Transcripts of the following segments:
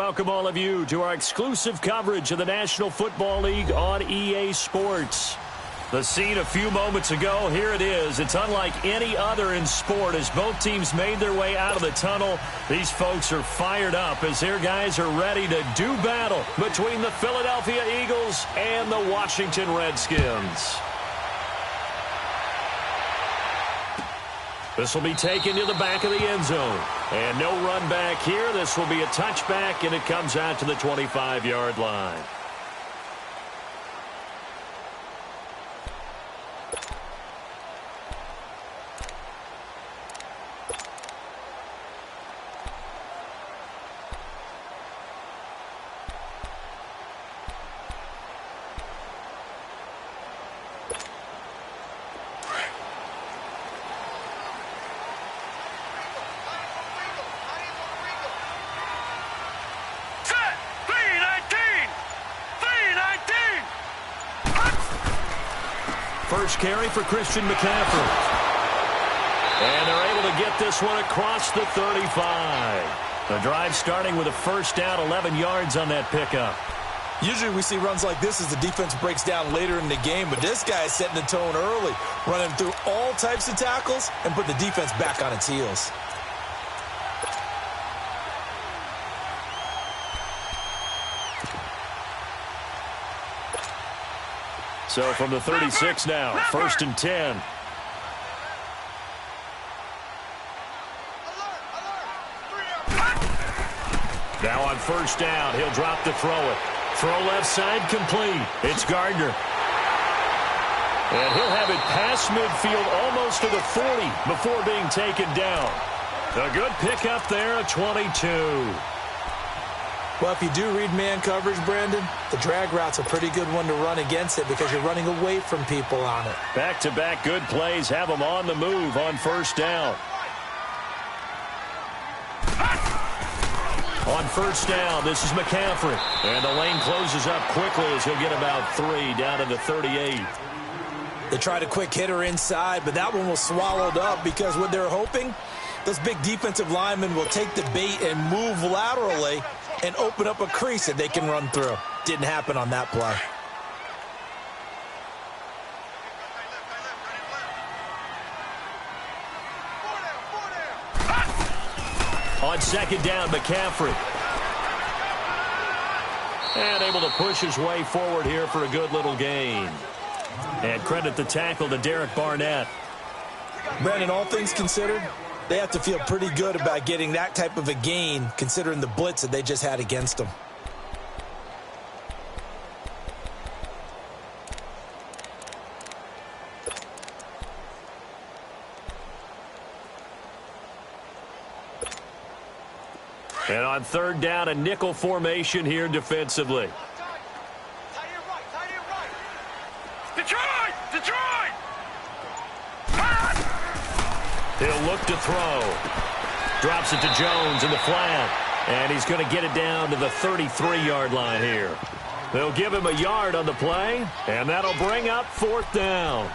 welcome all of you to our exclusive coverage of the National Football League on EA Sports. The scene a few moments ago, here it is. It's unlike any other in sport as both teams made their way out of the tunnel. These folks are fired up as their guys are ready to do battle between the Philadelphia Eagles and the Washington Redskins. This will be taken to the back of the end zone. And no run back here. This will be a touchback, and it comes out to the 25-yard line. First carry for Christian McCaffrey. And they're able to get this one across the 35. The drive starting with a first down, 11 yards on that pickup. Usually we see runs like this as the defense breaks down later in the game, but this guy is setting the tone early, running through all types of tackles and putting the defense back on its heels. So from the 36 now, first and 10. Now on first down, he'll drop to throw it. Throw left side complete. It's Gardner. And he'll have it past midfield almost to the 40 before being taken down. A good pickup there at 22. Well, if you do read man coverage, Brandon, the drag route's a pretty good one to run against it because you're running away from people on it. Back-to-back good plays have them on the move on first down. On first down, this is McCaffrey. And the lane closes up quickly as he'll get about 3 down to the 38. They tried a quick hitter inside, but that one was swallowed up because what they're hoping, those big defensive linemen will take the bait and move laterally and open up a crease that they can run through. Didn't happen on that play. On second down, McCaffrey. And able to push his way forward here for a good little gain. And credit the tackle to Derek Barnett. Brandon, all things considered, they have to feel pretty good about getting that type of a gain considering the blitz that they just had against them. And on third down, a nickel formation here defensively. He'll look to throw. Drops it to Jones in the flat. And he's going to get it down to the 33-yard line here. They'll give him a yard on the play, and that'll bring up fourth down.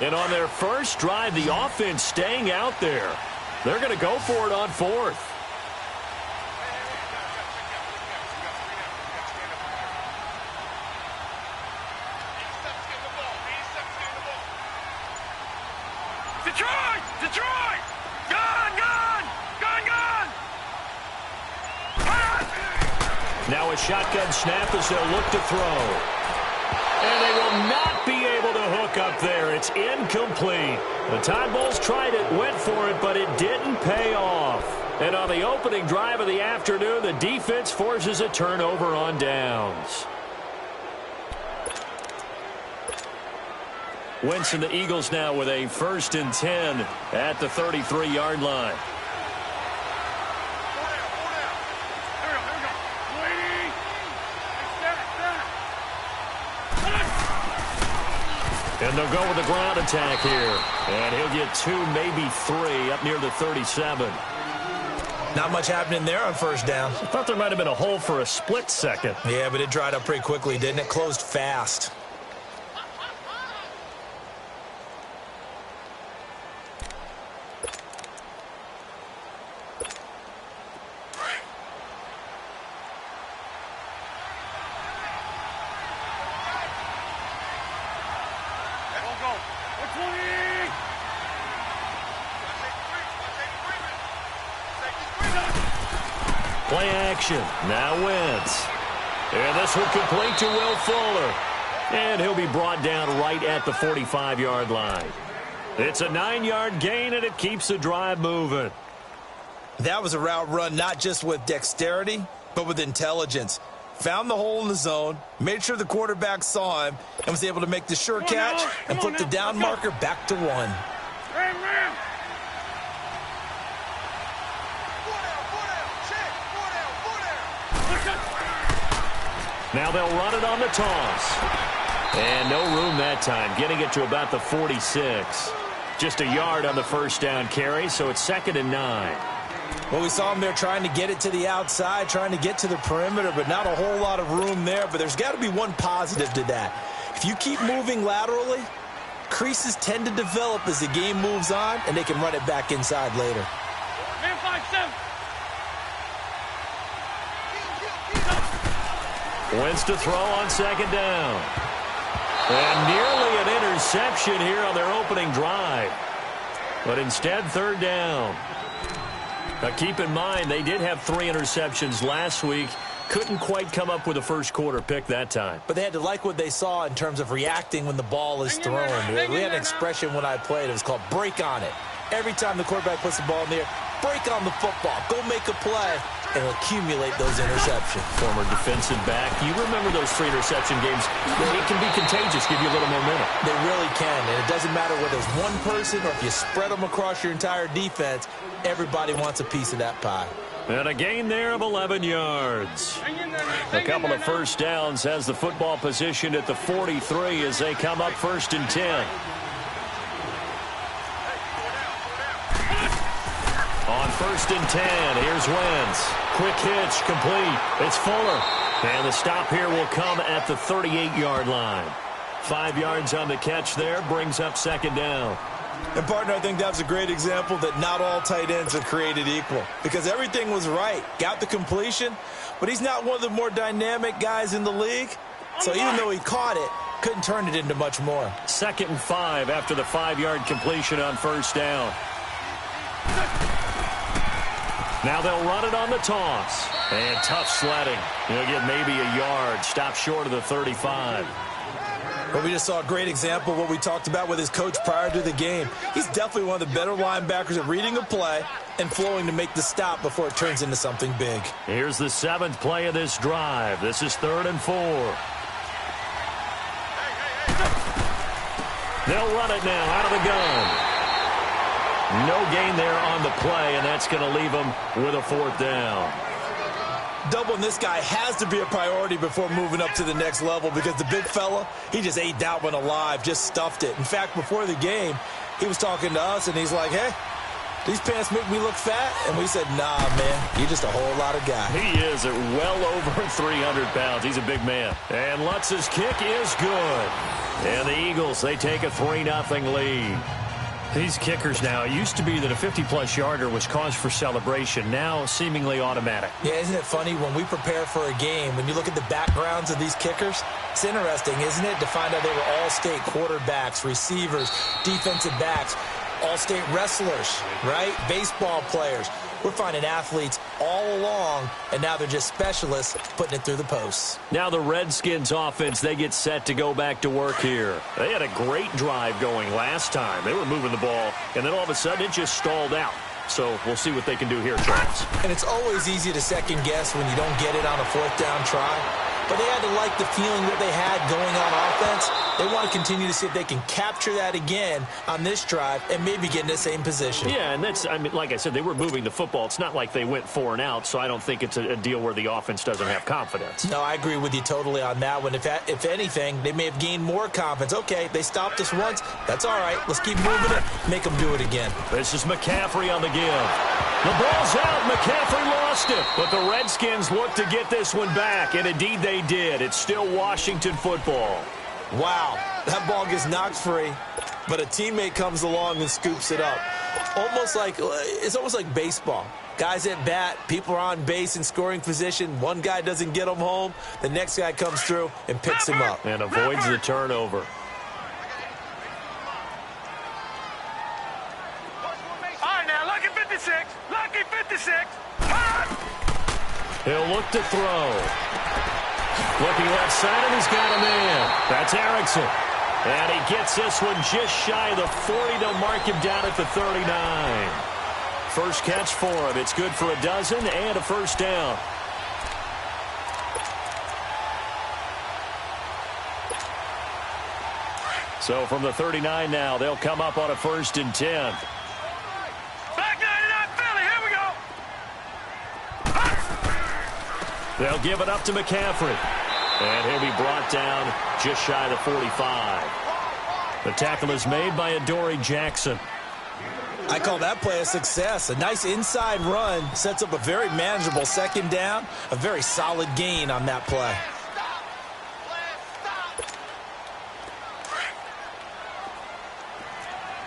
And on their first drive, the offense staying out there. They're going to go for it on fourth. Detroit! Detroit! Gone! Gone! Gone! Gone! Now a shotgun snap as they'll look to throw. And they will not be able to hook up there. It's incomplete. The Tide Bulls tried it, went for it, but it didn't pay off. And on the opening drive of the afternoon, the defense forces a turnover on downs. Wentz and the Eagles now with a first and 10 at the 33-yard line. And they'll go with the ground attack here. And he'll get 2, maybe 3 up near the 37. Not much happening there on first down. I thought there might have been a hole for a split second. Yeah, but it dried up pretty quickly, didn't it? Closed fast. Play action. Now Wentz. And this will complete to Will Fuller. And he'll be brought down right at the 45-yard line. It's a 9-yard gain, and it keeps the drive moving. That was a route run not just with dexterity, but with intelligence. Found the hole in the zone, made sure the quarterback saw him, and was able to make the sure catch and put the down marker back to 1. Now they'll run it on the toss. And no room that time, getting it to about the 46. Just a yard on the first down carry, so it's 2nd and 9. Well, we saw him there trying to get it to the outside, trying to get to the perimeter, but not a whole lot of room there. But there's got to be one positive to that. If you keep moving laterally, creases tend to develop as the game moves on, and they can run it back inside later. Man 5-7. Wentz to throw on 2nd down. And nearly an interception here on their opening drive. But instead, 3rd down. Now keep in mind, they did have 3 interceptions last week. Couldn't quite come up with a first quarter pick that time. But they had to like what they saw in terms of reacting when the ball is thrown. We had an expression when I played. It was called break on it. Every time the quarterback puts the ball in the air, break on the football. Go make a play and accumulate those interceptions. Former defensive back. You remember those 3 interception games. It can be contagious, give you a little momentum. They really can, and it doesn't matter whether it's one person or if you spread them across your entire defense, everybody wants a piece of that pie. And a gain there of 11 yards. A couple of first downs has the football positioned at the 43 as they come up 1st and 10. On 1st and 10, here's Wentz. Quick hitch, complete. It's Fuller. And the stop here will come at the 38-yard line. 5 yards on the catch there, brings up 2nd down. And, partner, I think that was a great example that not all tight ends are created equal. Because everything was right. Got the completion, but he's not one of the more dynamic guys in the league. So even though he caught it, couldn't turn it into much more. 2nd and 5 after the 5-yard completion on 1st down. Now they'll run it on the toss. And tough sledding. He'll get maybe a yard. Stop short of the 35. Well, we just saw a great example of what we talked about with his coach prior to the game. He's definitely one of the better linebackers at reading a play and flowing to make the stop before it turns into something big. Here's the 7th play of this drive. This is 3rd and 4. They'll run it now out of the gun. No gain there on the play, and that's going to leave them with a 4th down. Doubling this guy has to be a priority before moving up to the next level because the big fella, he just ate that one alive, just stuffed it. In fact, before the game, he was talking to us, and he's like, hey, these pants make me look fat? And we said, nah, man, you're just a whole lot of guy. He is at well over 300 pounds. He's a big man. And Lutz's kick is good. And the Eagles, they take a 3-0 lead. These kickers now, it used to be that a 50-plus yarder was cause for celebration. Now, seemingly automatic. Yeah, isn't it funny when we prepare for a game, when you look at the backgrounds of these kickers, it's interesting, isn't it, to find out they were all-state quarterbacks, receivers, defensive backs, all-state wrestlers, right? Baseball players. We're finding athletes all along, and now they're just specialists putting it through the posts. Now the Redskins offense, they get set to go back to work here. They had a great drive going last time. They were moving the ball, and then all of a sudden it just stalled out. So we'll see what they can do here, Charles. And it's always easy to second guess when you don't get it on a 4th down try. But they had to like the feeling that they had going on offense. They want to continue to see if they can capture that again on this drive and maybe get in the same position. Yeah, and that's, I mean, like I said, they were moving the football. It's not like they went 4 and out, so I don't think it's a deal where the offense doesn't have confidence. No, I agree with you totally on that one. If anything, they may have gained more confidence. Okay, they stopped us once. That's all right. Let's keep moving it. Make them do it again. This is McCaffrey on the give. The ball's out. McCaffrey lost it. But the Redskins look to get this one back, and indeed they did. It's still Washington football. Wow, that ball gets knocked free, but a teammate comes along and scoops it up. It's almost like baseball. Guys at bat, people are on base in scoring position. One guy doesn't get him home. The next guy comes through and picks him up. And avoids the turnover. All right, now, lucky 56. Lucky 56. He'll look to throw. Looking left side, and he's got a man. That's Erickson. And he gets this one just shy of the 40. They'll mark him down at the 39. First catch for him. It's good for a dozen and a first down. So from the 39 now, they'll come up on a 1st and 10. Back 99 Philly. Here we go. They'll give it up to McCaffrey. And he'll be brought down just shy of the 45. The tackle is made by Adoree Jackson. I call that play a success. A nice inside run sets up a very manageable 2nd down. A very solid gain on that play.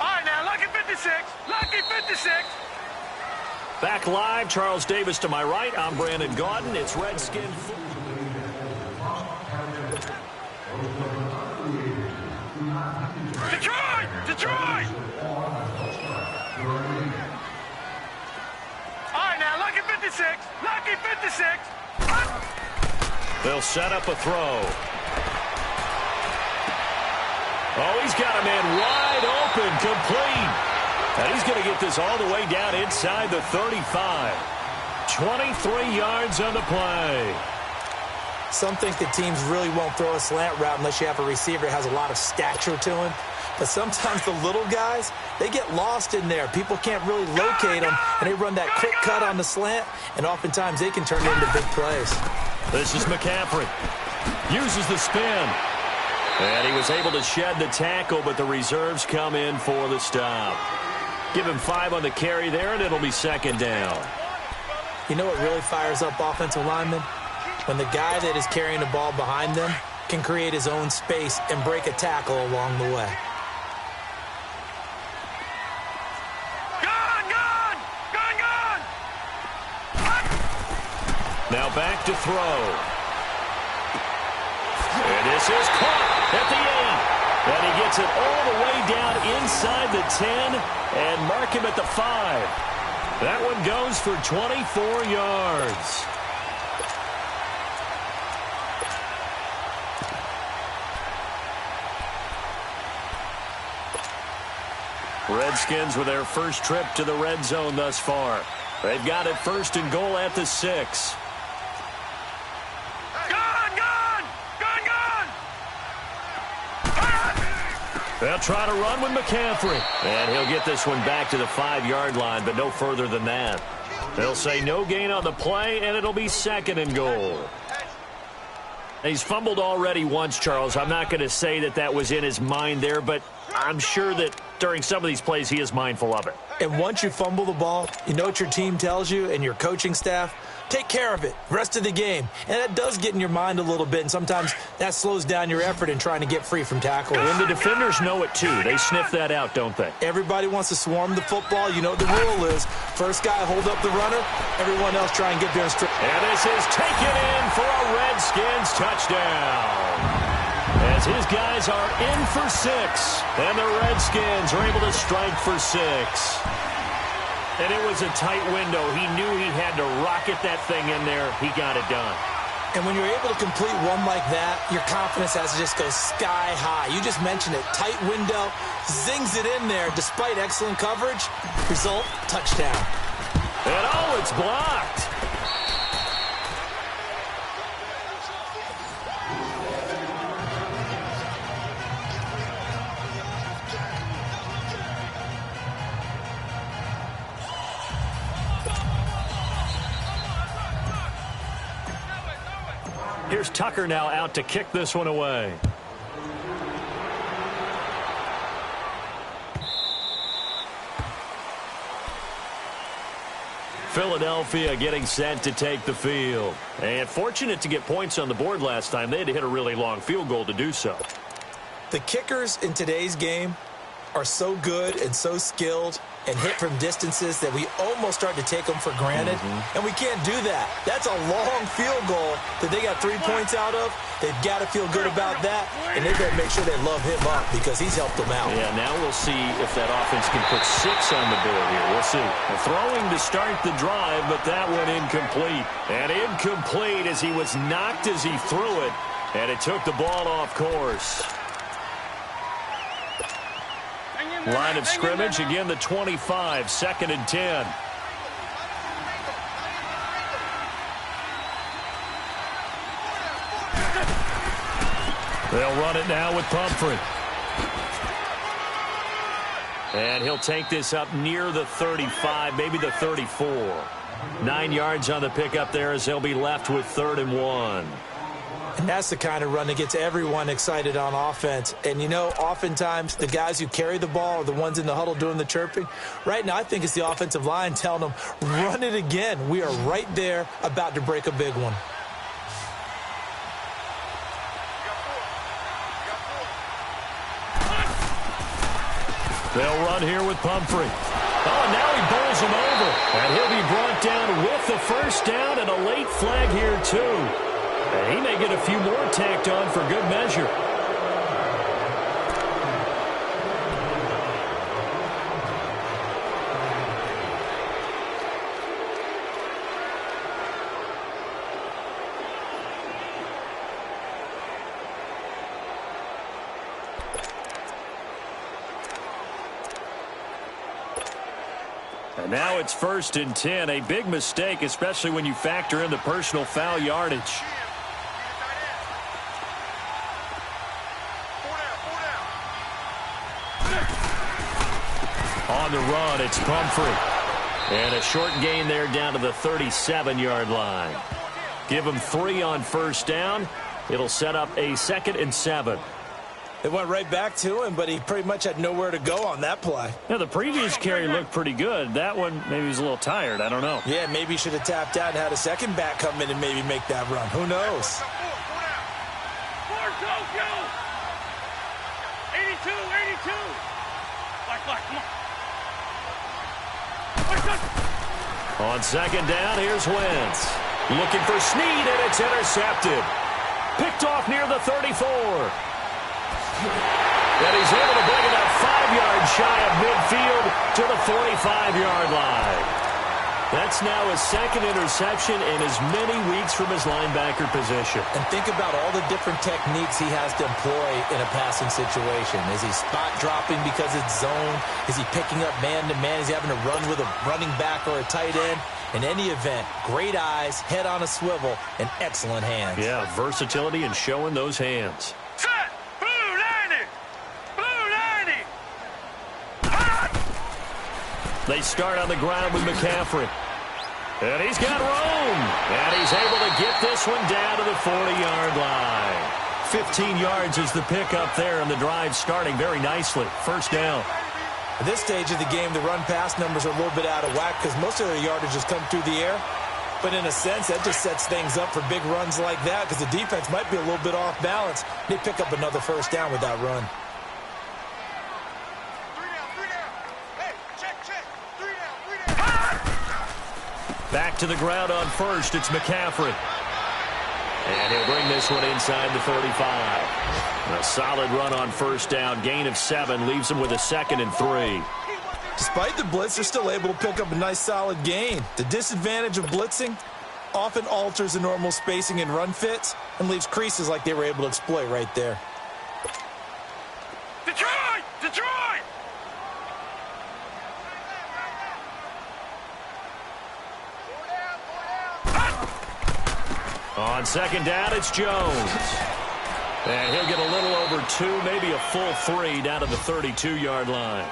All right, now, lucky 56. Lucky 56. Back live, Charles Davis to my right. I'm Brandon Gaudin. It's Redskin football. Detroit! Detroit! All right, now, lucky 56. Lucky 56. They'll set up a throw. Oh, he's got a man wide open, complete. And he's going to get this all the way down inside the 35. 23 yards on the play. Some think that teams really won't throw a slant route unless you have a receiver that has a lot of stature to him. But sometimes the little guys, they get lost in there. People can't really locate them, and they run that quick cut on the slant, and oftentimes they can turn it into big plays. This is McCaffrey. Uses the spin. And he was able to shed the tackle, but the reserves come in for the stop. Give him 5 on the carry there, and it'll be 2nd down. You know what really fires up offensive linemen? When the guy that is carrying the ball behind them can create his own space and break a tackle along the way. Now back to throw. And this is caught at the 8. And he gets it all the way down inside the 10 and mark him at the 5. That one goes for 24 yards. Redskins with their first trip to the red zone thus far. They've got it 1st and goal at the 6. They'll try to run with McCaffrey. And he'll get this one back to the 5-yard line, but no further than that. They'll say no gain on the play, and it'll be 2nd and goal. He's fumbled already once, Charles. I'm not going to say that that was in his mind there, but I'm sure that during some of these plays he is mindful of it. And once you fumble the ball, you know what your team tells you and your coaching staff? Take care of it rest of the game. And that does get in your mind a little bit, and sometimes that slows down your effort in trying to get free from tackles. And the defenders know it, too. They sniff that out, don't they? Everybody wants to swarm the football. You know what the rule is. First guy hold up the runner. Everyone else try and get there and straight. And this is taken in for a Redskins touchdown. As his guys are in for 6. And the Redskins are able to strike for 6. And it was a tight window. He knew he had to rocket that thing in there. He got it done. And when you're able to complete one like that, your confidence has to just go sky high. You just mentioned it. Tight window, zings it in there despite excellent coverage. Result, touchdown. And oh, it's blocked. Here's Tucker now out to kick this one away. Philadelphia getting set to take the field. And fortunate to get points on the board last time. They had to hit a really long field goal to do so. The kickers in today's game are so good and so skilled and hit from distances that we almost start to take them for granted. And we can't do that. That's a long field goal that they got 3 points out of. They've got to feel good about that, and they better make sure they love him up because he's helped them out. Yeah, now we'll see if that offense can put 6 on the board here. We'll see. Throwing to start the drive, but that one incomplete. And incomplete as he was knocked as he threw it, and it took the ball off course. Line of scrimmage, again the 25, 2nd and 10. They'll run it now with Pumphrey. And he'll take this up near the 35, maybe the 34. 9 yards on the pickup there as they'll be left with 3rd and 1. And that's the kind of run that gets everyone excited on offense. And, you know, oftentimes the guys who carry the ball are the ones in the huddle doing the chirping. Right now, I think it's the offensive line telling them, run it again. We are right there about to break a big one. They'll run here with Pumphrey. Oh, and now he bowls him over. And he'll be brought down with the first down and a late flag here, too. And he may get a few more tacked on for good measure. And now it's 1st and 10. A big mistake, especially when you factor in the personal foul yardage. On the run, it's Pumphrey. And a short gain there down to the 37-yard line. Give him 3 on first down. It'll set up a 2nd and 7. It went right back to him, but he pretty much had nowhere to go on that play. Yeah, the previous carry looked pretty good. That one, maybe he was a little tired. I don't know. Yeah, maybe he should have tapped out and had a second back come in and maybe make that run. Who knows? 82, 82. Come on. On second down, here's Wentz. Looking for Snead, and it's intercepted. Picked off near the 34. And he's able to bring it up 5 yards shy of midfield to the 45-yard line. That's now his 2nd interception in as many weeks from his linebacker position. And think about all the different techniques he has to employ in a passing situation. Is he spot dropping because it's zone? Is he picking up man-to-man? Is he having to run with a running back or a tight end? In any event, great eyes, head on a swivel, and excellent hands. Yeah, versatility and showing those hands. Set! Blue 90! Blue 90! Hot! They start on the ground with McCaffrey. And he's got room. And he's able to get this one down to the 40-yard line. 15 yards is the pickup there, and the drive starting very nicely. First down. At this stage of the game, the run-pass numbers are a little bit out of whack because most of their yardage has come through the air. But in a sense, that just sets things up for big runs like that because the defense might be a little bit off balance. They pick up another first down with that run. Back to the ground on first. It's McCaffrey. And he'll bring this one inside the 35. A solid run on first down. Gain of 7 leaves him with a 2nd and 3. Despite the blitz, they're still able to pick up a nice solid gain. The disadvantage of blitzing often alters the normal spacing and run fits and leaves creases like they were able to exploit right there. Detroit! Detroit! On second down, it's Jones. And he'll get a little over 2, maybe a full 3 down to the 32-yard line.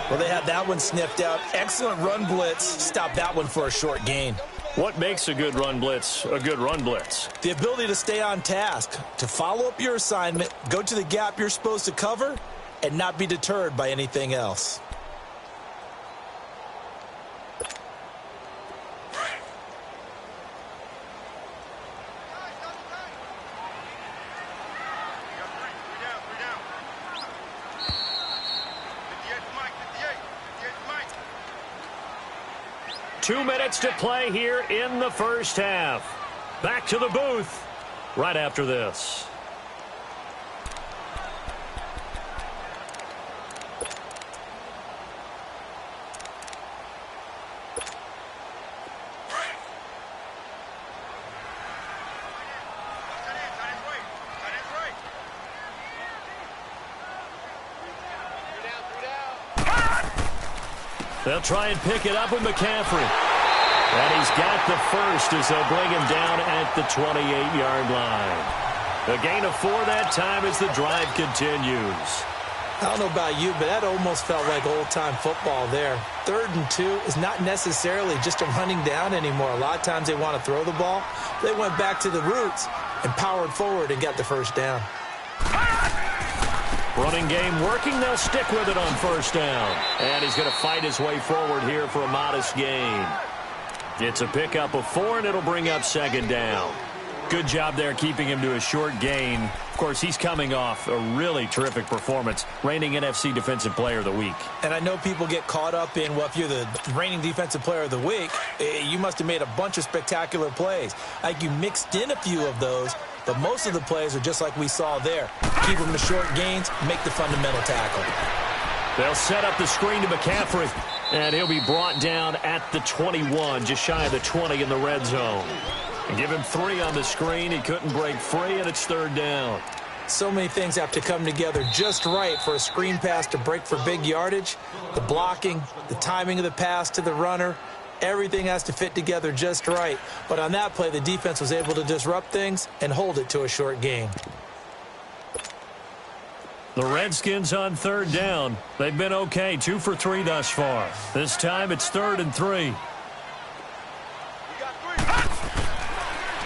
Well, they had that one sniffed out. Excellent run blitz. Stop that one for a short gain. What makes a good run blitz a good run blitz? The ability to stay on task, to follow up your assignment, go to the gap you're supposed to cover, and not be deterred by anything else. 2 minutes to play here in the first half. Back to the booth right after this. They'll try and pick it up with McCaffrey. And he's got the first as they'll bring him down at the 28-yard line. A gain of 4 that time as the drive continues. I don't know about you, but that almost felt like old-time football there. 3rd and 2 is not necessarily just a running down anymore. A lot of times they want to throw the ball. They went back to the roots and powered forward and got the first down. Running game working. They'll stick with it on first down. And he's going to fight his way forward here for a modest gain. It's a pickup of 4, and it'll bring up 2nd down. Good job there keeping him to a short gain. Of course, he's coming off a really terrific performance, reigning NFC Defensive Player of the Week. And I know people get caught up in, well, if you're the reigning Defensive Player of the Week, you must have made a bunch of spectacular plays. Like you mixed in a few of those, but most of the plays are just like we saw there. Keep them to short gains, make the fundamental tackle. They'll set up the screen to McCaffrey, and he'll be brought down at the 21, just shy of the 20 in the red zone. And give him 3 on the screen. He couldn't break free, and it's 3rd down. So many things have to come together just right for a screen pass to break for big yardage. The blocking, the timing of the pass to the runner, everything has to fit together just right. But on that play, the defense was able to disrupt things and hold it to a short gain. The Redskins on 3rd down. They've been okay, 2 for 3 thus far. This time it's 3rd and 3.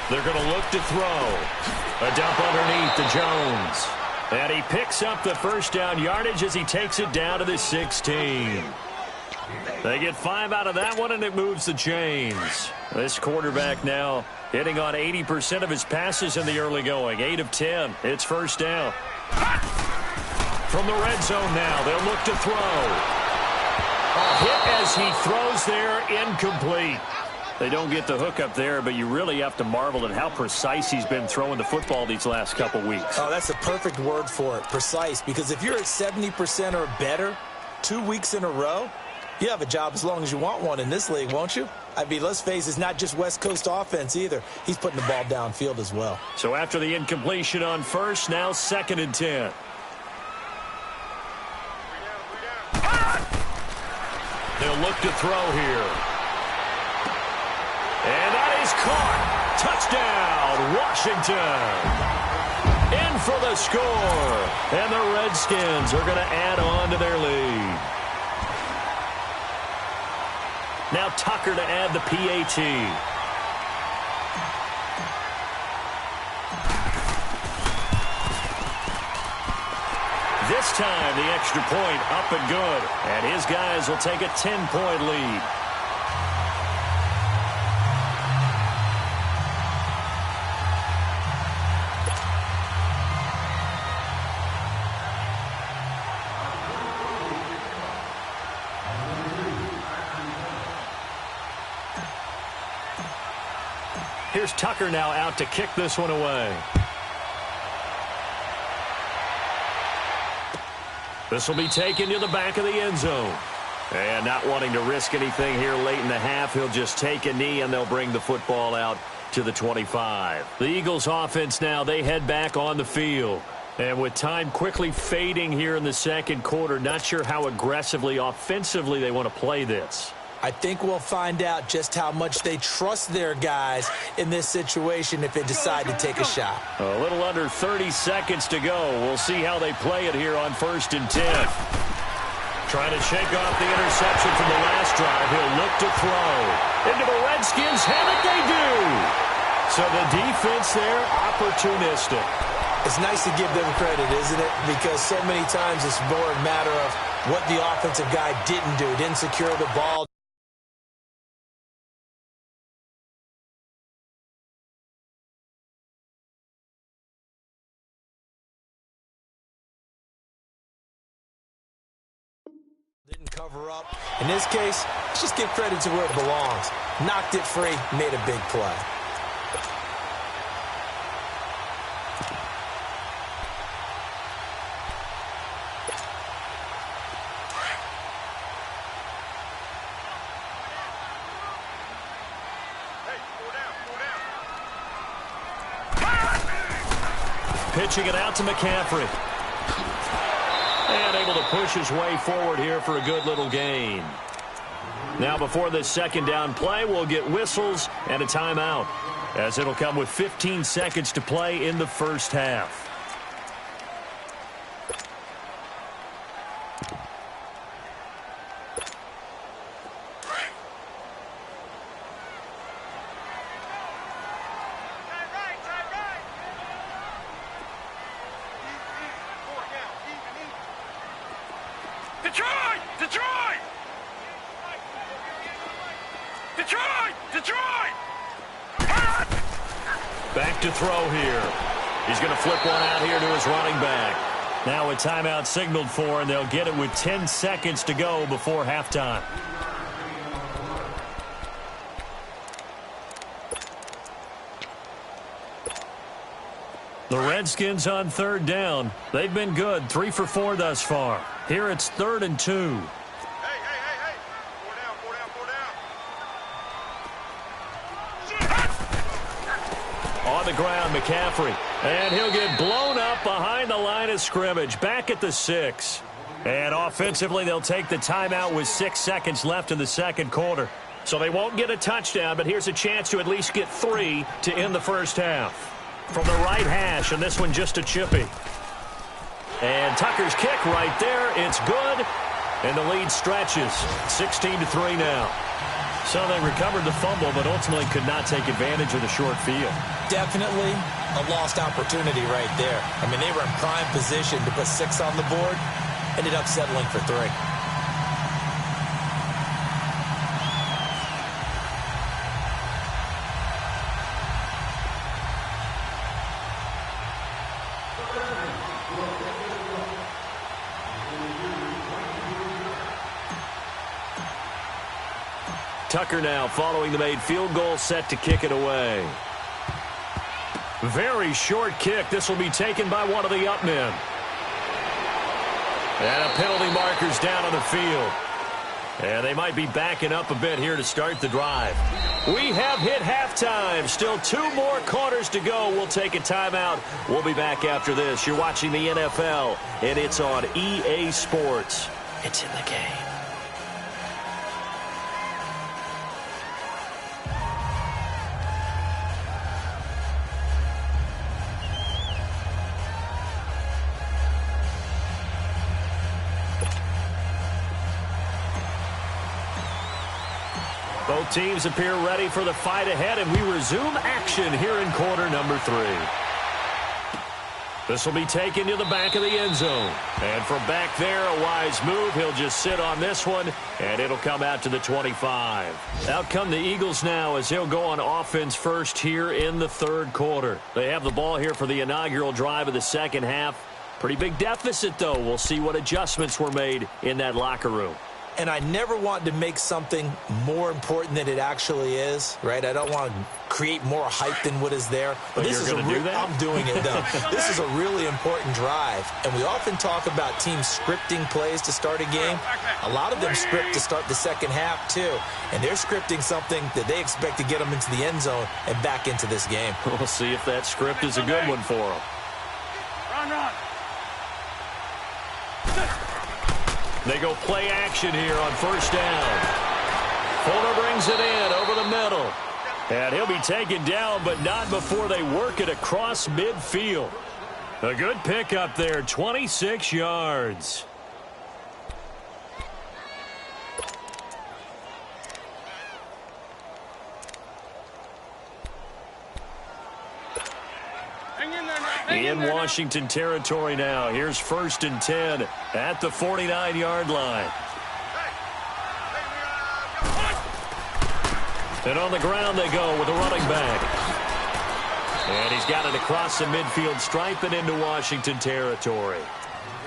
They're going to look to throw. A dump underneath to Jones. And he picks up the first down yardage as he takes it down to the 16. They get 5 out of that one, and it moves the chains. This quarterback now hitting on 80% of his passes in the early going. 8 of 10. It's first down. From the red zone now, they'll look to throw. A hit as he throws there, incomplete. They don't get the hook up there, but you really have to marvel at how precise he's been throwing the football these last couple weeks. Oh, that's a perfect word for it, precise, because if you're at 70% or better 2 weeks in a row, you have a job as long as you want one in this league, won't you? I mean, let's face it, it's not just West Coast offense either. He's putting the ball downfield as well. So after the incompletion on first, now 2nd and 10. They'll look to throw here. And that is caught. Touchdown, Washington. In for the score. And the Redskins are going to add on to their lead. Now Tucker to add the PAT. This time the extra point up and good. And his guys will take a 10-point lead. Here's Tucker now out to kick this one away. This will be taken to the back of the end zone. And not wanting to risk anything here late in the half, he'll just take a knee and they'll bring the football out to the 25. The Eagles offense now, they head back on the field. And with time quickly fading here in the second quarter, not sure how aggressively, offensively they want to play this. I think we'll find out just how much they trust their guys in this situation if they decide to take a shot. A little under 30 seconds to go. We'll see how they play it here on 1st and 10. Trying to shake off the interception from the last drive. He'll look to throw. Into the Redskins' hand, and they do. So the defense there, opportunistic. It's nice to give them credit, isn't it? Because so many times it's more a matter of what the offensive guy didn't do. Didn't secure the ball. Didn't cover up. In this case, let's just give credit to where it belongs. Knocked it free, made a big play. Pitching it out to McCaffrey. And able to push his way forward here for a good little gain. Now before this second down play, we'll get whistles and a timeout, as it'll come with 15 seconds to play in the first half. Back to throw here. He's going to flip one out here to his running back. Now a timeout signaled for, and they'll get it with 10 seconds to go before halftime. The Redskins on third down. They've been good, 3 for 4 thus far. Here it's 3rd and 2. On the ground, McCaffrey. And he'll get blown up behind the line of scrimmage. Back at the 6. And offensively, they'll take the timeout with 6 seconds left in the second quarter. So they won't get a touchdown, but here's a chance to at least get 3 to end the first half. From the right hash, and this one just a chippy. And Tucker's kick right there. It's good. And the lead stretches. 16-3 now. So they recovered the fumble, but ultimately could not take advantage of the short field. Definitely a lost opportunity right there. I mean, they were in prime position to put 6 on the board. Ended up settling for 3. Tucker now following the made field goal, set to kick it away. Very short kick. This will be taken by one of the up men. And a penalty marker's down on the field. And they might be backing up a bit here to start the drive. We have hit halftime. Still 2 more quarters to go. We'll take a timeout. We'll be back after this. You're watching the NFL, and it's on EA Sports. It's in the game. Both teams appear ready for the fight ahead, and we resume action here in quarter number 3. This will be taken to the back of the end zone. And from back there, a wise move. He'll just sit on this one, and it'll come out to the 25. Out come the Eagles now as he'll go on offense first here in the third quarter. They have the ball here for the inaugural drive of the second half. Pretty big deficit, though. We'll see what adjustments were made in that locker room. And I never want to make something more important than it actually is, right? I don't want to create more hype than what is there. But this is going to do that? I'm doing it, though. This is a really important drive. And we often talk about teams scripting plays to start a game. A lot of them script to start the second half, too. And they're scripting something that they expect to get them into the end zone and back into this game. We'll see if that script is a good one for them. Run. They go play action here on first down. Fuller brings it in over the middle. And he'll be taken down, but not before they work it across midfield. A good pickup there, 26 yards. In Washington territory now. Here's 1st and 10 at the 49-yard line. And on the ground they go with the running back. And he's got it across the midfield stripe and into Washington territory.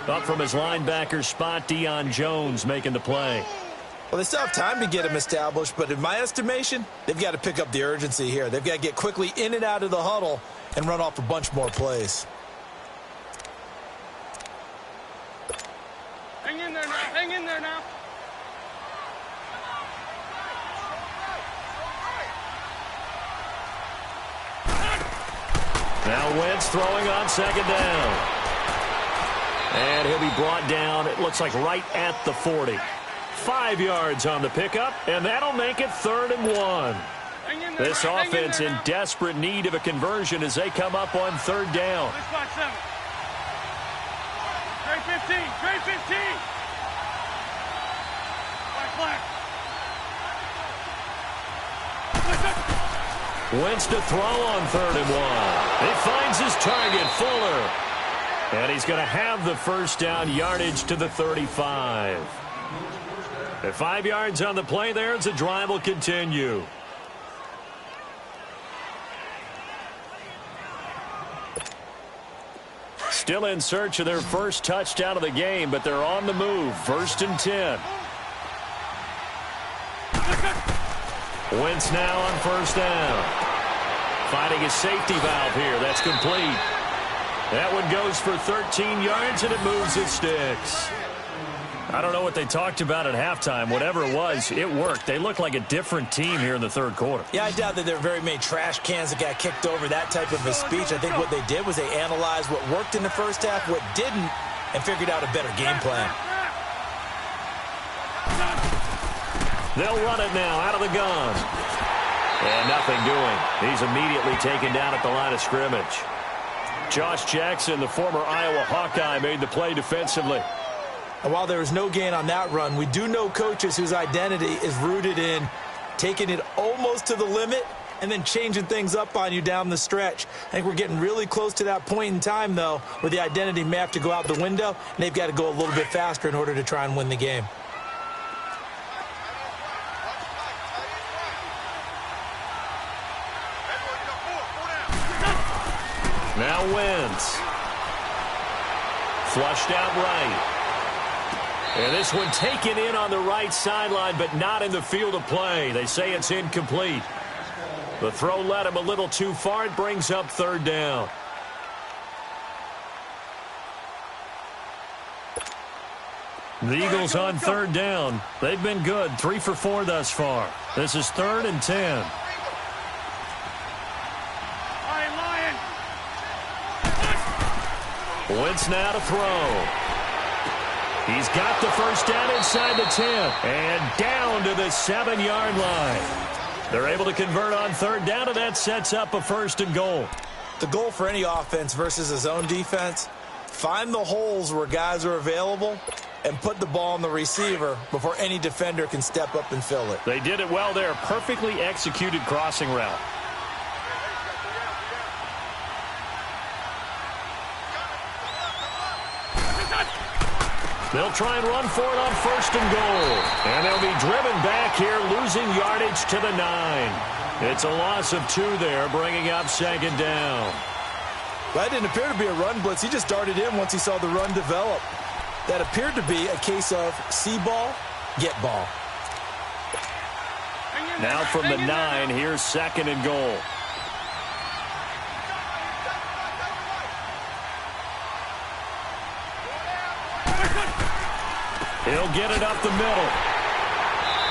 Up from his linebacker spot, Deion Jones making the play. Well, they still have time to get him established, but in my estimation, they've got to pick up the urgency here. They've got to get quickly in and out of the huddle and run off a bunch more plays. Hang in there now. Hang in there now. Now Wentz throwing on second down. And he'll be brought down, it looks like right at the 40. 5 yards on the pickup, and that'll make it 3rd and 1. This offense in desperate need of a conversion as they come up on 3rd down. Trade 15. Trade 15. Wentz to throw on 3rd and 1. He finds his target, Fuller. And he's going to have the first down, yardage to the 35. At 5 yards on the play there as the drive will continue. Still in search of their first touchdown of the game, but they're on the move. 1st and 10. Wentz now on 1st down. Finding a safety valve here. That's complete. That one goes for 13 yards, and it moves its sticks. I don't know what they talked about at halftime. Whatever it was, it worked. They look like a different team here in the 3rd quarter. Yeah, I doubt that there are very many trash cans that got kicked over, that type of a speech. I think what they did was they analyzed what worked in the first half, what didn't, and figured out a better game plan. They'll run it now out of the gun. And nothing doing. He's immediately taken down at the line of scrimmage. Josh Jackson, the former Iowa Hawkeye, made the play defensively. And while there was no gain on that run, we do know coaches whose identity is rooted in taking it almost to the limit and then changing things up on you down the stretch. I think we're getting really close to that point in time, though, where the identity may have to go out the window, and they've got to go a little bit faster in order to try and win the game. Now Wentz. Flushed out right. And this one taken in on the right sideline, but not in the field of play. They say it's incomplete. The throw led him a little too far. It brings up 3rd down. The Eagles on 3rd down. They've been good. 3 for 4 thus far. This is 3rd and 10. Wentz now to throw. He's got the first down inside the 10. And down to the 7-yard line. They're able to convert on 3rd down, and that sets up a 1st and goal. The goal for any offense versus his own defense, find the holes where guys are available and put the ball on the receiver before any defender can step up and fill it. They did it well there. Perfectly executed crossing route. They'll try and run for it on 1st and goal. And they'll be driven back here, losing yardage to the 9. It's a loss of 2 there, bringing up 2nd down. That didn't appear to be a run blitz. He just darted in once he saw the run develop. That appeared to be a case of see ball, get ball. Now from the 9, here's 2nd and goal. He'll get it up the middle.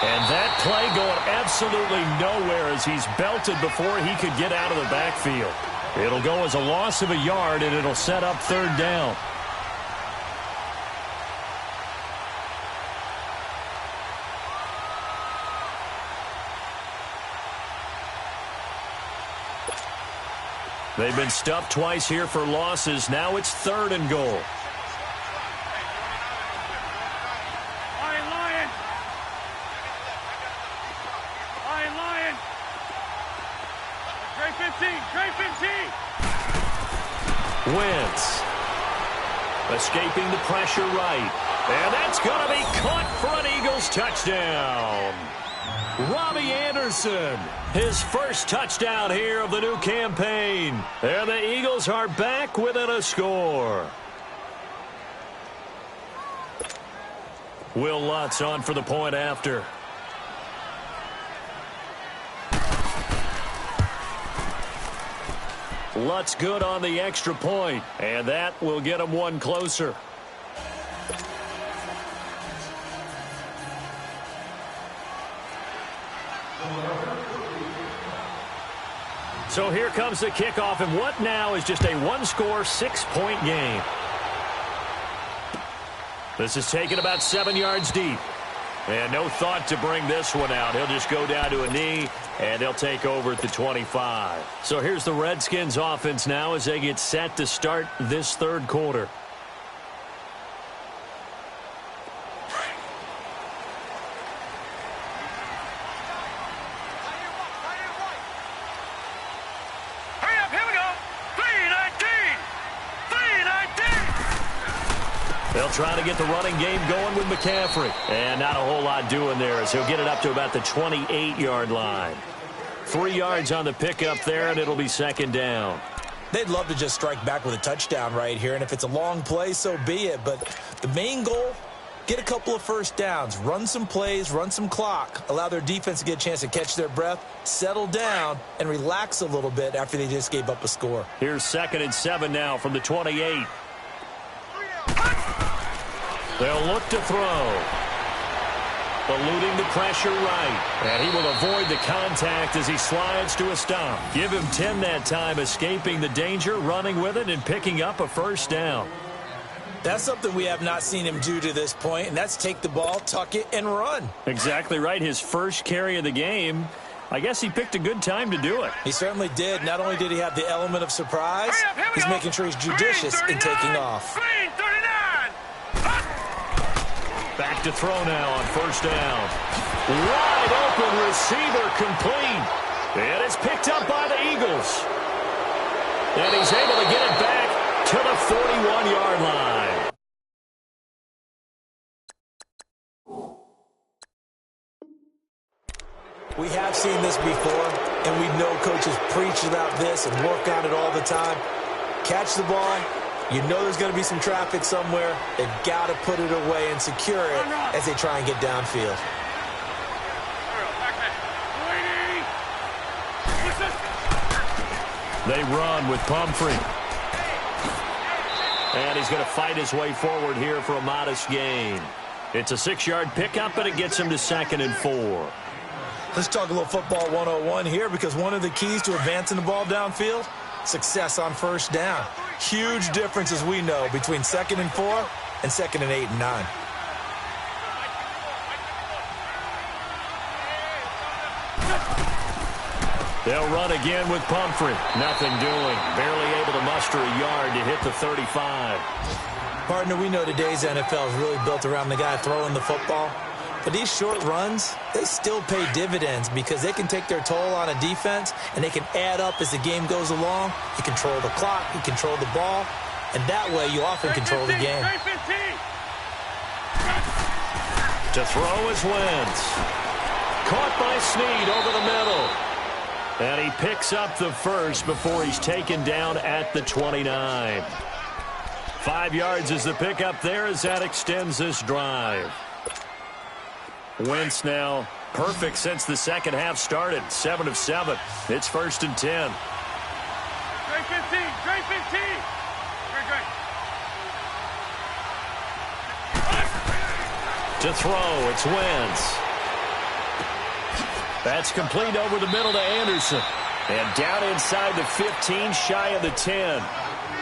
And that play going absolutely nowhere as he's belted before he could get out of the backfield. It'll go as a loss of a yard, and it'll set up 3rd down. They've been stuffed twice here for losses. Now it's 3rd and goal. Wentz escaping the pressure right. And that's going to be caught for an Eagles touchdown. Robbie Anderson, his first touchdown here of the new campaign. And the Eagles are back within a score. Will Lutz on for the point after. Lutz good on the extra point, and that will get him one closer. So here comes the kickoff, and what now is just a one-score, 6-point game. This is taken about 7 yards deep. And no thought to bring this one out. He'll just go down to a knee, and they'll take over at the 25. So here's the Redskins offense now as they get set to start this third quarter. They'll try to get the running game going with McCaffrey. And not a whole lot doing there as he'll get it up to about the 28-yard line. 3 yards on the pickup there, and it'll be second down. They'd love to just strike back with a touchdown right here, and if it's a long play, so be it. But the main goal, get a couple of first downs, run some plays, run some clock, allow their defense to get a chance to catch their breath, settle down, and relax a little bit after they just gave up a score. Here's 2nd and 7 now from the 28. They'll look to throw. Eluding the pressure right. And he will avoid the contact as he slides to a stop. Give him 10 that time, escaping the danger, running with it, and picking up a first down. That's something we have not seen him do to this point, and that's take the ball, tuck it, and run. Exactly right. His first carry of the game. I guess he picked a good time to do it. He certainly did. Not only did he have the element of surprise, he's making sure he's judicious in taking off. Back to throw now on first down. Wide open receiver complete. And it's picked up by the Eagles. And he's able to get it back to the 41-yard line. We have seen this before, and we know coaches preach about this and work on it all the time. Catch the ball. You know there's going to be some traffic somewhere. They've got to put it away and secure it as they try and get downfield. They run with Pumphrey. And he's going to fight his way forward here for a modest gain. It's a 6-yard pickup, but it gets him to 2nd and 4. Let's talk a little football 101 here, because one of the keys to advancing the ball downfield, success on first down. Huge difference, as we know, between 2nd and 4 and 2nd and 8 and 9. They'll run again with Pumphrey. Nothing doing. Barely able to muster a yard to hit the 35. Partner, we know today's NFL is really built around the guy throwing the football. But these short runs, they still pay dividends because they can take their toll on a defense, and they can add up as the game goes along. You control the clock, you control the ball, and that way you often control the game. To throw is Wentz. Caught by Snead over the middle. And he picks up the first before he's taken down at the 29. 5 yards is the pickup there as that extends this drive. Wentz now perfect since the second half started. 7 of 7. It's 1st and 10. Great 15. Great 15. To throw, it's Wentz. That's complete over the middle to Anderson. And down inside the 15, shy of the 10.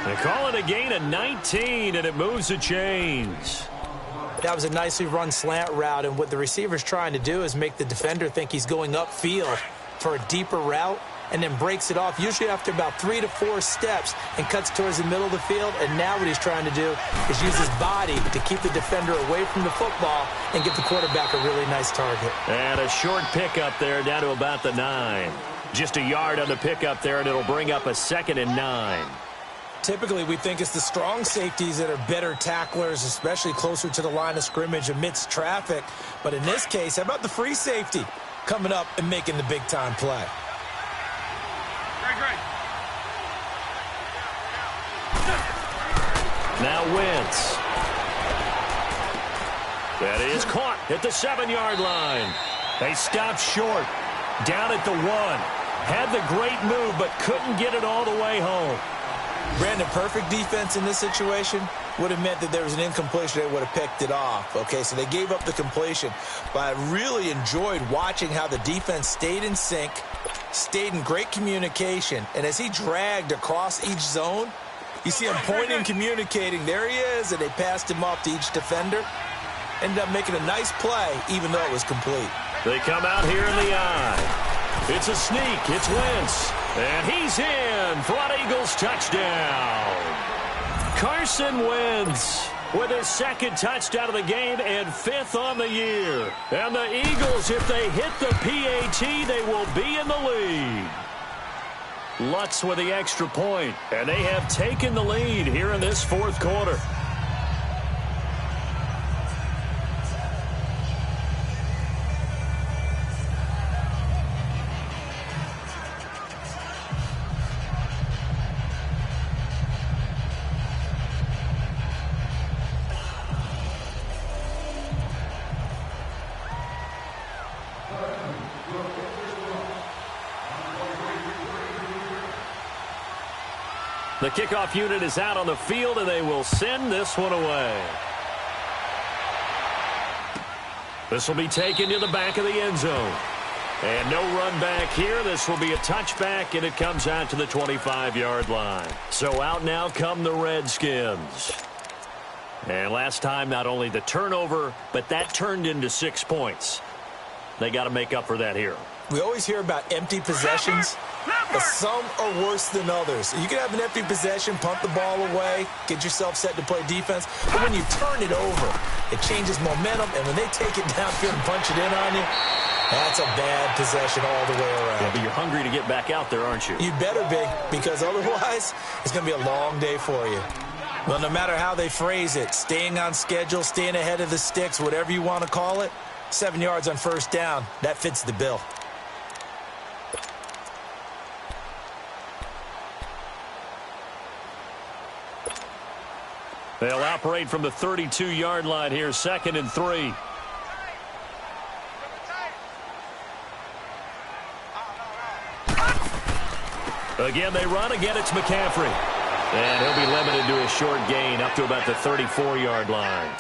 They call it a gain of 19, and it moves the chains. That was a nicely run slant route, and what the receiver's trying to do is make the defender think he's going upfield for a deeper route, and then breaks it off, usually after about 3 to 4 steps, and cuts towards the middle of the field. And now what he's trying to do is use his body to keep the defender away from the football and give the quarterback a really nice target. And a short pickup there down to about the 9. Just a yard on the pickup there, and it'll bring up a 2nd and 9. Typically, we think it's the strong safeties that are better tacklers, especially closer to the line of scrimmage amidst traffic. But in this case, how about the free safety coming up and making the big-time play? Great. Now Wentz. That is caught at the 7-yard line. They stopped short. Down at the 1. Had the great move, but couldn't get it all the way home. Brandon, perfect defense in this situation would have meant that there was an incompletion. They would have picked it off. Okay, so they gave up the completion. But I really enjoyed watching how the defense stayed in sync, stayed in great communication. And as he dragged across each zone, you see him pointing, communicating. There he is, and they passed him off to each defender. Ended up making a nice play, even though it was complete. They come out here in the eye. It's a sneak. It's Wentz. And he's in for an Eagles touchdown. Carson Wentz with his 2nd touchdown of the game and 5th on the year. And the Eagles, if they hit the PAT, they will be in the lead. Lutz with the extra point, and they have taken the lead here in this 4th quarter. The kickoff unit is out on the field, and they will send this one away. This will be taken to the back of the end zone. And no run back here. This will be a touchback, and it comes out to the 25-yard line. So out now come the Redskins. And last time, not only the turnover, but that turned into 6 points. They got to make up for that here. We always hear about empty possessions, but some are worse than others. You can have an empty possession, punt the ball away, get yourself set to play defense, but when you turn it over, it changes momentum, and when they take it downfield and punch it in on you, that's a bad possession all the way around. Yeah, but you're hungry to get back out there, aren't you? You better be, because otherwise, it's going to be a long day for you. Well, no matter how they phrase it, staying on schedule, staying ahead of the sticks, whatever you want to call it, 7 yards on 1st down, that fits the bill. They'll operate from the 32-yard line here, 2nd and 3. Again, they run. Again, it's McCaffrey. And he'll be limited to a short gain up to about the 34-yard line.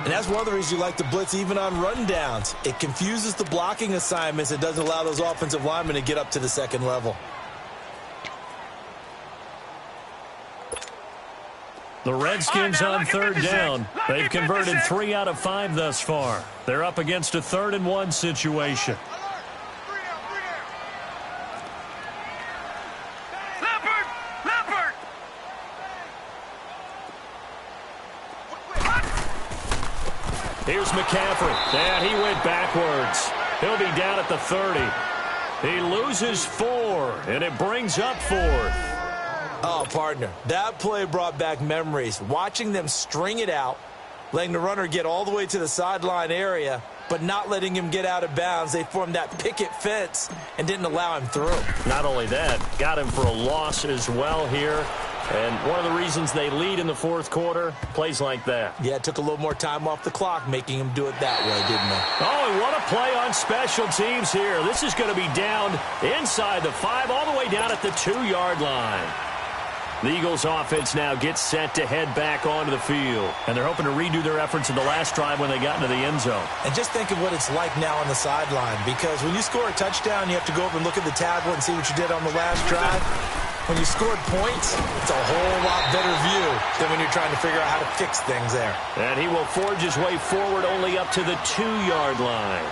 And that's one of the reasons you like to blitz even on rundowns. It confuses the blocking assignments. It doesn't allow those offensive linemen to get up to the 2nd level. The Redskins on 3rd down. They've converted 3 out of 5 thus far. They're up against a 3rd and 1 situation. Here's McCaffrey. And he went backwards. He'll be down at the 30. He loses 4, and it brings up 4th. Oh, partner, that play brought back memories. Watching them string it out, letting the runner get all the way to the sideline area, but not letting him get out of bounds. They formed that picket fence and didn't allow him through. Not only that, got him for a loss as well here. And one of the reasons they lead in the 4th quarter, plays like that. Yeah, it took a little more time off the clock, making him do it that way, didn't it? Oh, and what a play on special teams here. This is going to be down inside the 5, all the way down at the 2-yard line. The Eagles offense now gets set to head back onto the field. And they're hoping to redo their efforts in the last drive when they got into the end zone. And just think of what it's like now on the sideline. Because when you score a touchdown, you have to go over and look at the tablet and see what you did on the last drive. When you scored points, it's a whole lot better view than when you're trying to figure out how to fix things there. And he will forge his way forward only up to the 2-yard line.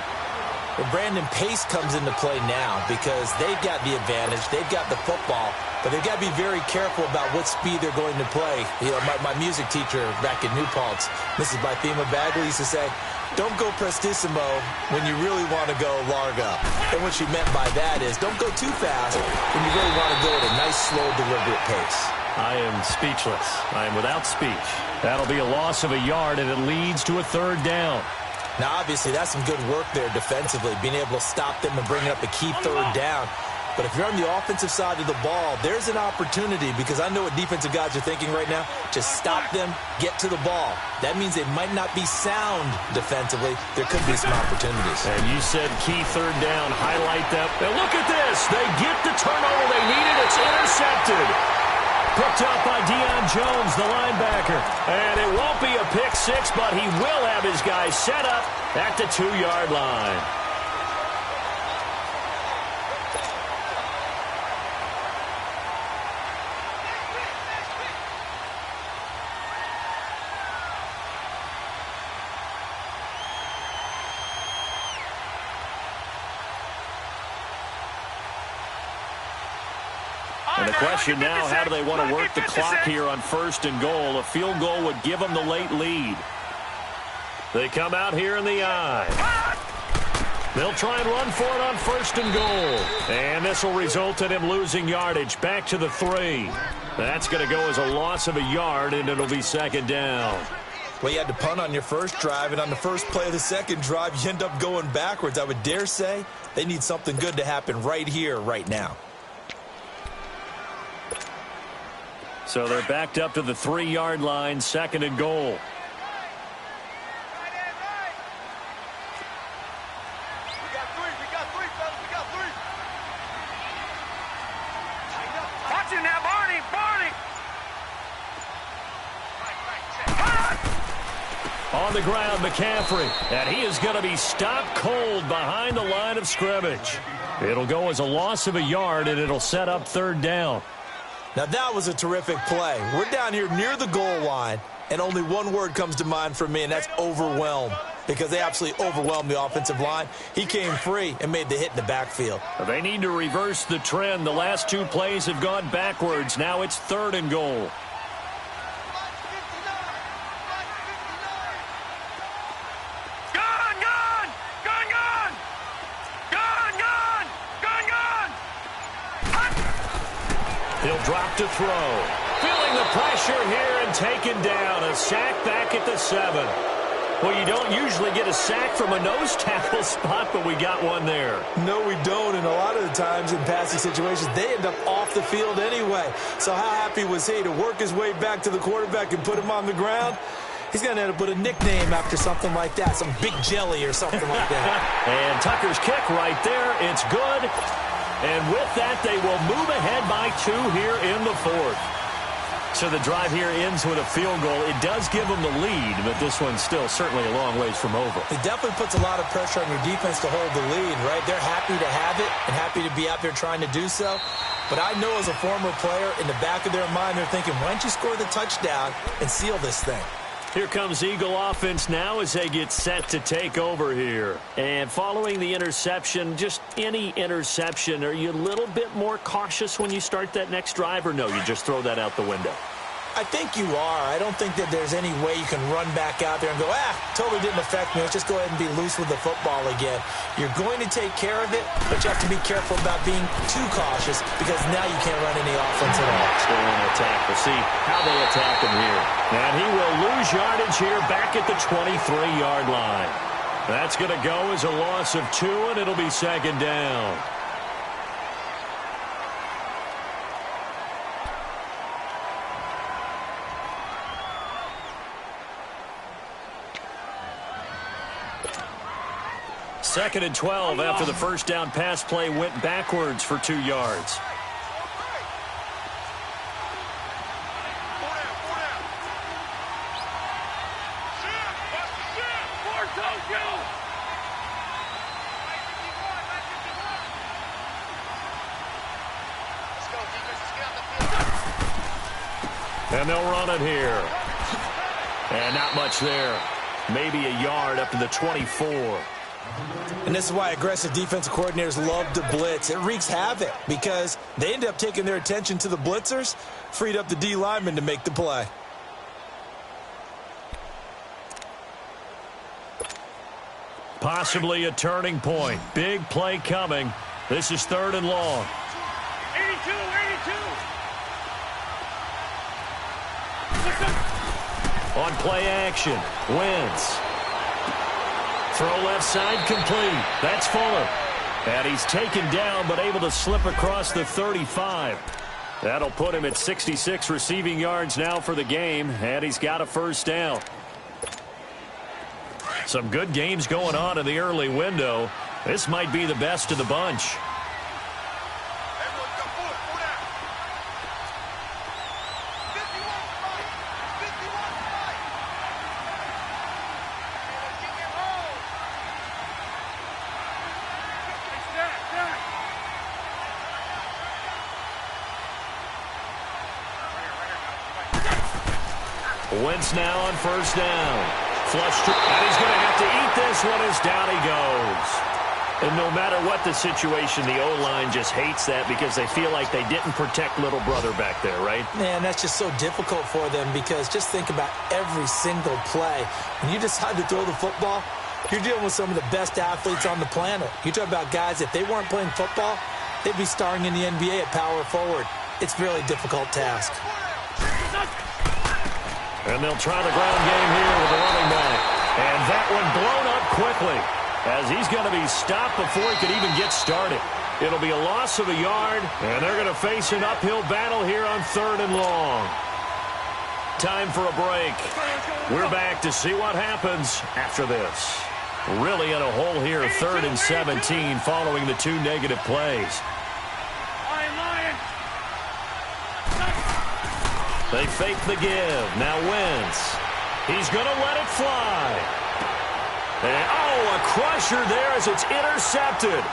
Well, Brandon, pace comes into play now because they've got the advantage. They've got the football. But they've got to be very careful about what speed they're going to play. You know, my music teacher back in New Paltz, Mrs. Bythema Bagley, used to say, don't go prestissimo when you really want to go largo. And what she meant by that is don't go too fast when you really want to go at a nice, slow, deliberate pace. I am speechless. I am without speech. That'll be a loss of a yard, and it leads to a 3rd down. Now, obviously, that's some good work there defensively, being able to stop them and bring up a key 3rd down. But if you're on the offensive side of the ball, there's an opportunity, because I know what defensive guys are thinking right now. Just stop them, get to the ball. That means they might not be sound defensively. There could be some opportunities. And you said key third down, highlight that. And look at this. They get the turnover they needed. It's intercepted. Picked up by Deion Jones, the linebacker. And it won't be a pick six, but he will have his guys set up at the 2-yard line. And the question now, how do they want to work the clock here on 1st and goal? A field goal would give them the late lead. They come out here in the I. They'll try and run for it on 1st and goal. And this will result in him losing yardage back to the 3. That's going to go as a loss of a yard, and it'll be 2nd down. Well, you had to punt on your first drive, and on the first play of the second drive, you end up going backwards. I would dare say they need something good to happen right here, right now. So they're backed up to the 3-yard line, 2nd and goal. We got three, fellas. We got three. Watch him now, Barney. On the ground, McCaffrey. And he is going to be stopped cold behind the line of scrimmage. It'll go as a loss of a yard, and it'll set up 3rd down. Now, that was a terrific play. We're down here near the goal line, and only one word comes to mind for me, and that's overwhelmed, because they absolutely overwhelmed the offensive line. He came free and made the hit in the backfield. They need to reverse the trend. The last 2 plays have gone backwards. Now it's 3rd and goal. He'll drop to throw. Feeling the pressure here and taken down. A sack back at the 7. Well, you don't usually get a sack from a nose tackle spot, but we got one there. No, we don't, and a lot of the times in passing situations, they end up off the field anyway. So how happy was he to work his way back to the quarterback and put him on the ground? He's going to end up with a nickname after something like that, some Big Jelly or something like that. And Tucker's kick right there. It's good. And with that, they will move ahead by 2 here in the 4th. So the drive here ends with a field goal. It does give them the lead, but this one's still certainly a long ways from over. It definitely puts a lot of pressure on your defense to hold the lead, right? They're happy to have it and happy to be out there trying to do so. But I know as a former player, in the back of their mind, they're thinking, why don't you score the touchdown and seal this thing? Here comes Eagle offense now as they get set to take over here. And following the interception, just any interception, are you a little bit more cautious when you start that next drive, or no, you just throw that out the window? I think you are. I don't think that there's any way you can run back out there and go, totally didn't affect me. Let's just go ahead and be loose with the football again. You're going to take care of it, but you have to be careful about being too cautious, because now you can't run any offense at all. Still on attack. We'll see how they attack him here. And he will lose yardage here back at the 23-yard line. That's going to go as a loss of 2, and it'll be 2nd down. Second and 12 after the first down pass play went backwards for 2 yards. And they'll run it here. And not much there. Maybe a yard up to the 24. And this is why aggressive defensive coordinators love to blitz. It wreaks havoc because they end up taking their attention to the blitzers, freed up the D lineman to make the play. Possibly a turning point. Big play coming. This is 3rd and long. 82. On play action, Wentz. Throw left side complete. That's Fuller. And he's taken down but able to slip across the 35. That'll put him at 66 receiving yards now for the game, and he's got a first down. Some good games going on in the early window. This might be the best of the bunch. Wentz now on first down. Flush, and he's going to have to eat this one as down he goes. And no matter what the situation, the O-line just hates that because they feel like they didn't protect little brother back there, right? Man, that's just so difficult for them because just think about every single play. When you decide to throw the football, you're dealing with some of the best athletes on the planet. You talk about guys, if they weren't playing football, they'd be starring in the NBA at power forward. It's a really difficult task. And they'll try the ground game here with the running back. And that one blown up quickly as he's going to be stopped before he could even get started. It'll be a loss of a yard, and they're going to face an uphill battle here on 3rd and long. Time for a break. We're back to see what happens after this. Really in a hole here, 3rd and 17 following the 2 negative plays. They fake the give. Now Wentz. He's going to let it fly. And, a crusher there as it's intercepted.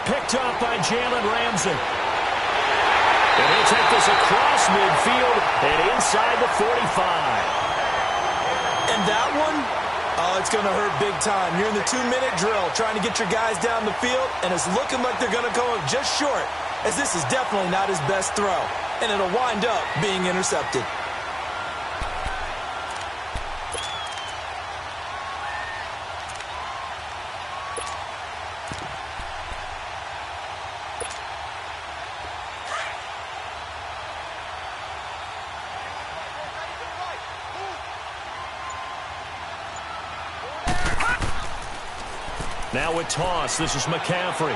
Picked up by Jalen Ramsey. And he'll take this across midfield and inside the 45. And that one, it's going to hurt big time. You're in the 2-minute drill trying to get your guys down the field, and it's looking like they're going to come up just short, as this is definitely not his best throw. And it'll wind up being intercepted. Now with toss, this is McCaffrey.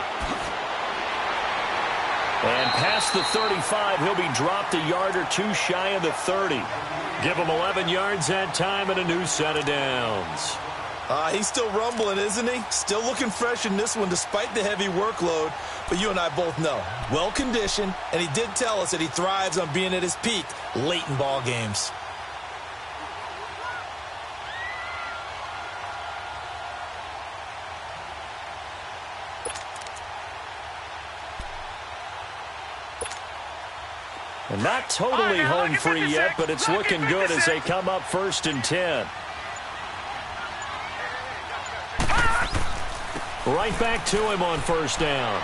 And past the 35, he'll be dropped a yard or 2 shy of the 30. Give him 11 yards that time and a new set of downs. He's still rumbling, isn't he? Still looking fresh in this one despite the heavy workload. But you and I both know, well-conditioned, and he did tell us that he thrives on being at his peak late in ball games. And not totally home free yet, but it's looking good as they come up 1st and 10. Right back to him on first down.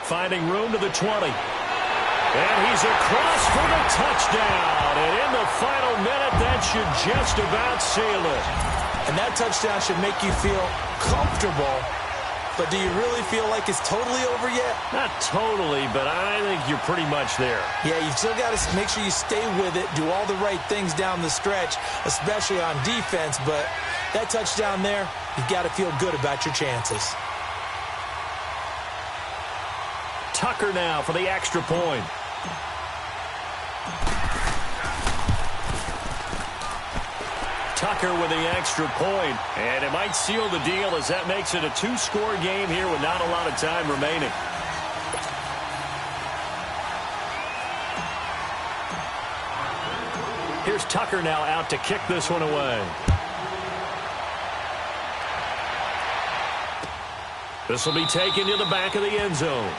Finding room to the 20. And he's across for the touchdown. And in the final minute, that should just about seal it. And that touchdown should make you feel comfortable. But do you really feel like it's totally over yet? Not totally, but I think you're pretty much there. Yeah, you've still got to make sure you stay with it, do all the right things down the stretch, especially on defense. But that touchdown there, you've got to feel good about your chances. Tucker now for the extra point. Tucker with the extra point, and it might seal the deal as that makes it a 2-score game here with not a lot of time remaining. Here's Tucker now out to kick this one away. This will be taken to the back of the end zone.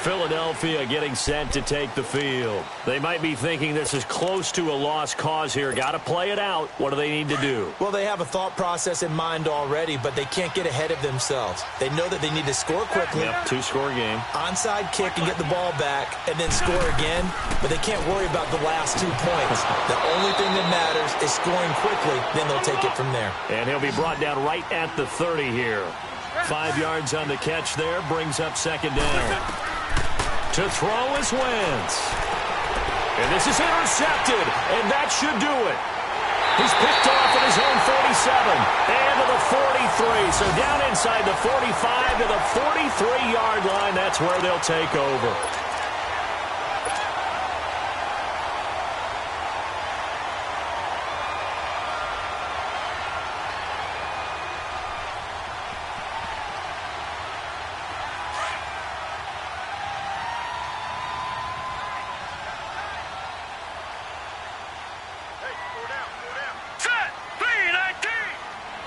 Philadelphia getting set to take the field. They might be thinking this is close to a lost cause here. Got to play it out. What do they need to do? Well, they have a thought process in mind already, but they can't get ahead of themselves. They know that they need to score quickly. Yep, 2-score game. Onside kick and get the ball back and then score again, but they can't worry about the last 2 points. The only thing that matters is scoring quickly, then they'll take it from there. And he'll be brought down right at the 30 here. 5 yards on the catch there, brings up 2nd down. To throw is Wentz. And this is intercepted, and that should do it. He's picked off at his own 47 and to the 43. So down inside the 45 to the 43-yard line. That's where they'll take over.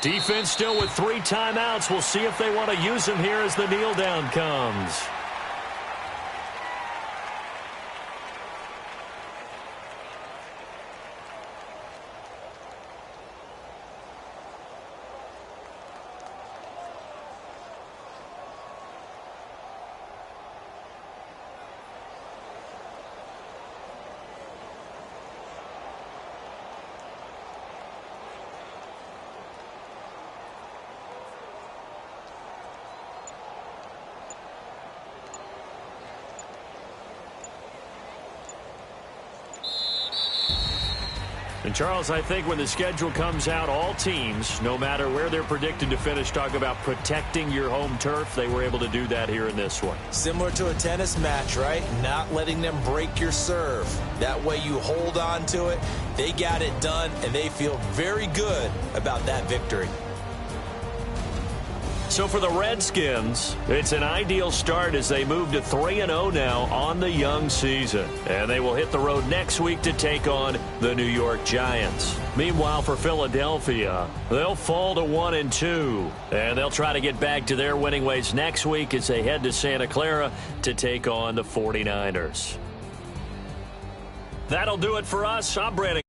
Defense still with 3 timeouts. We'll see if they want to use them here as the kneel down comes. And, Charles, I think when the schedule comes out, all teams, no matter where they're predicted to finish, talk about protecting your home turf. They were able to do that here in this one. Similar to a tennis match, right? Not letting them break your serve. That way you hold on to it. They got it done, and they feel very good about that victory. So for the Redskins, it's an ideal start as they move to 3-0 now on the young season. And they will hit the road next week to take on the New York Giants. Meanwhile, for Philadelphia, they'll fall to 1-2. And they'll try to get back to their winning ways next week as they head to Santa Clara to take on the 49ers. That'll do it for us. I'm Brandon.